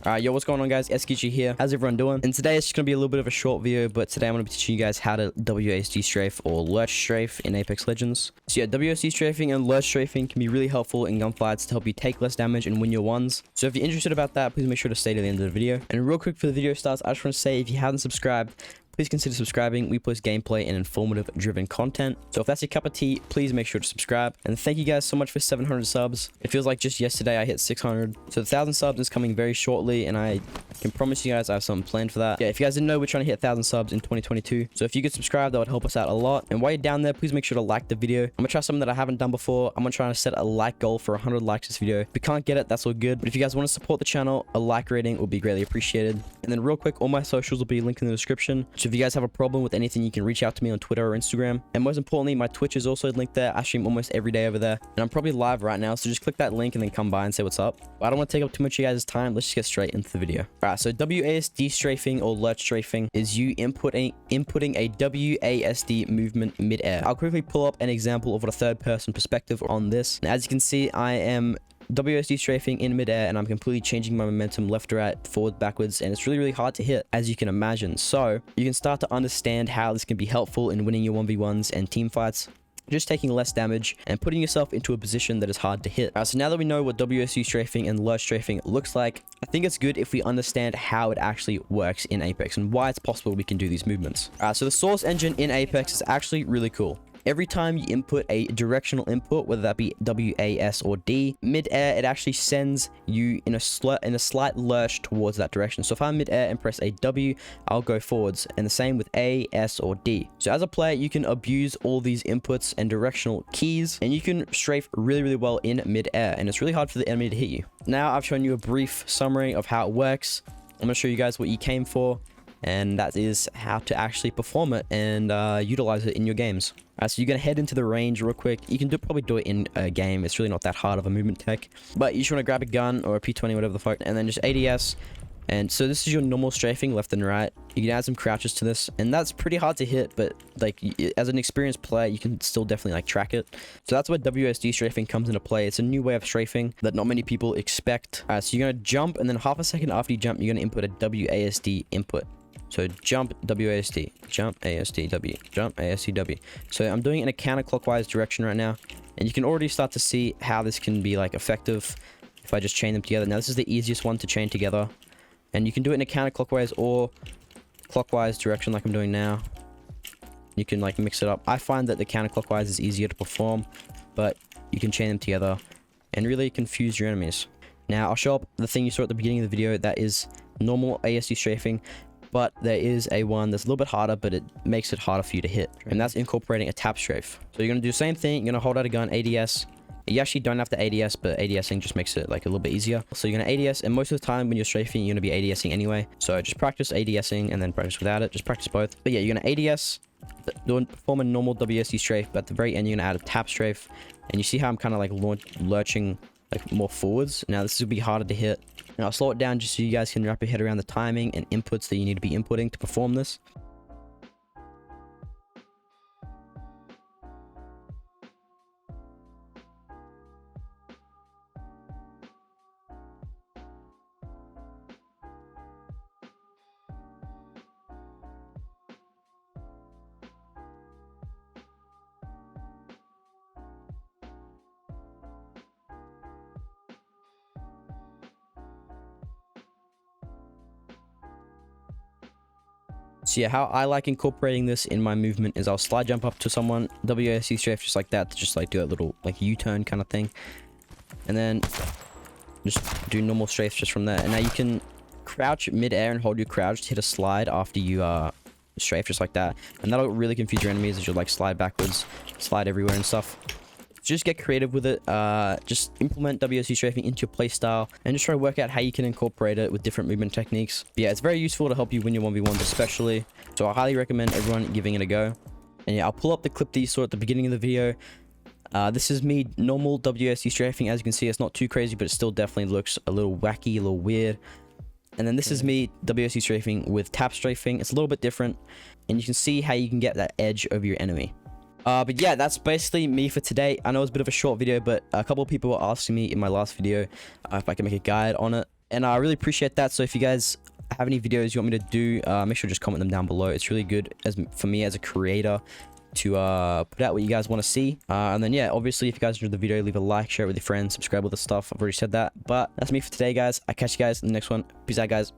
Alright, yo, what's going on, guys? SKG here. How's everyone doing? And today it's just gonna be a little bit of a short video, but today I'm gonna be teaching you guys how to WASD strafe or lurch strafe in Apex Legends. So yeah, WASD strafing and lurch strafing can be really helpful in gunfights to help you take less damage and win your ones. So if you're interested about that, please make sure to stay to the end of the video. And real quick, for the video starts, I just want to say, if you haven't subscribed, please consider subscribing. We post gameplay and informative driven content. So if that's your cup of tea, please make sure to subscribe. And thank you guys so much for 700 subs. It feels like just yesterday I hit 600. So the 1,000 subs is coming very shortly, and I can promise you guys I have something planned for that. Yeah, if you guys didn't know, we're trying to hit 1,000 subs in 2022. So if you could subscribe, that would help us out a lot. And while you're down there, please make sure to like the video. I'm gonna try something that I haven't done before. I'm gonna try to set a like goal for 100 likes this video. If we can't get it, that's all good. But if you guys want to support the channel, a like rating will be greatly appreciated. And then real quick, all my socials will be linked in the description. So if you guys have a problem with anything, you can reach out to me on Twitter or Instagram. And most importantly, my Twitch is also linked there. I stream almost every day over there, and I'm probably live right now, so just click that link and then come by and say what's up. But I don't want to take up too much of you guys' time. Let's just get straight into the video. All right, so WASD strafing or lurch strafing is you inputting a WASD movement mid-air. I'll quickly pull up an example of what a third-person perspective on this. And as you can see, I am WASD strafing in midair, and I'm completely changing my momentum left to right, forward, backwards, and it's really hard to hit, as you can imagine. So you can start to understand how this can be helpful in winning your 1v1s and team fights, just taking less damage and putting yourself into a position that is hard to hit. So now that we know what WASD strafing and lurch strafing looks like, I think it's good if we understand how it actually works in Apex and why it's possible we can do these movements. So the source engine in Apex is actually really cool. Every time you input a directional input, whether that be WAS or D, mid-air, it actually sends you in a slight lurch towards that direction. So if I'm mid-air and press a W, I'll go forwards, and the same with A, S, or D. So as a player, you can abuse all these inputs and directional keys, and you can strafe really well in mid-air, and it's really hard for the enemy to hit you. Now I've shown you a brief summary of how it works. I'm going to show you guys what you came for, and that is how to actually perform it and utilize it in your games. So you're going to head into the range real quick. You can probably do it in a game. It's really not that hard of a movement tech. But you just want to grab a gun or a P20, whatever the fuck, and then just ADS. And so this is your normal strafing left and right. You can add some crouches to this, and that's pretty hard to hit, but like as an experienced player, you can still definitely like track it. So that's where WASD strafing comes into play. It's a new way of strafing that not many people expect. So you're going to jump, and then half a second after you jump, you're going to input a WASD input. So jump WASD, jump ASD W, jump ASD W. So I'm doing it in a counterclockwise direction right now, and you can already start to see how this can be like effective if I just chain them together. Now this is the easiest one to chain together, and you can do it in a counterclockwise or clockwise direction like I'm doing now. You can like mix it up. I find that the counterclockwise is easier to perform, but you can chain them together and really confuse your enemies. Now I'll show up the thing you saw at the beginning of the video. That is normal ASD strafing. But there is a one that's a little bit harder, but it makes it harder for you to hit, and that's incorporating a tap strafe. So you're going to do the same thing. You're going to hold out a gun, ADS. You actually don't have to ADS, but ADSing just makes it like a little bit easier. So you're going to ADS, and most of the time when you're strafing, you're going to be ADSing anyway. So just practice ADSing and then practice without it. Just practice both. But yeah, you're going to ADS, perform a normal WASD strafe, but at the very end, you're going to add a tap strafe. And you see how I'm kind of like lurching like more forwards. Now this will be harder to hit. And I'll slow it down just so you guys can wrap your head around the timing and inputs that you need to be inputting to perform this. So yeah, how I like incorporating this in my movement is I'll slide jump up to someone, WASD strafe just like that, to just like do a little like U-turn kind of thing, and then just do normal strafe just from there. And now you can crouch mid-air and hold your crouch to hit a slide after you strafe just like that, and that'll really confuse your enemies as you like slide backwards, slide everywhere and stuff. Just get creative with it. Just implement WASD strafing into your playstyle and just try to work out how you can incorporate it with different movement techniques. But yeah, it's very useful to help you win your 1v1s especially. So I highly recommend everyone giving it a go. And yeah, I'll pull up the clip that you saw at the beginning of the video. This is me normal WASD strafing. As you can see, it's not too crazy, but it still definitely looks a little wacky, a little weird. And then this is me WASD strafing with tap strafing. It's a little bit different, and you can see how you can get that edge over your enemy. But yeah, that's basically me for today. I know it's a bit of a short video, but a couple of people were asking me in my last video if I can make a guide on it. And I really appreciate that. So if you guys have any videos you want me to do, make sure to just comment them down below. It's really good for me as a creator to put out what you guys want to see. And then yeah, obviously if you guys enjoyed the video, leave a like, share it with your friends, subscribe, all the stuff. I've already said that. But that's me for today, guys. I catch you guys in the next one. Peace out, guys.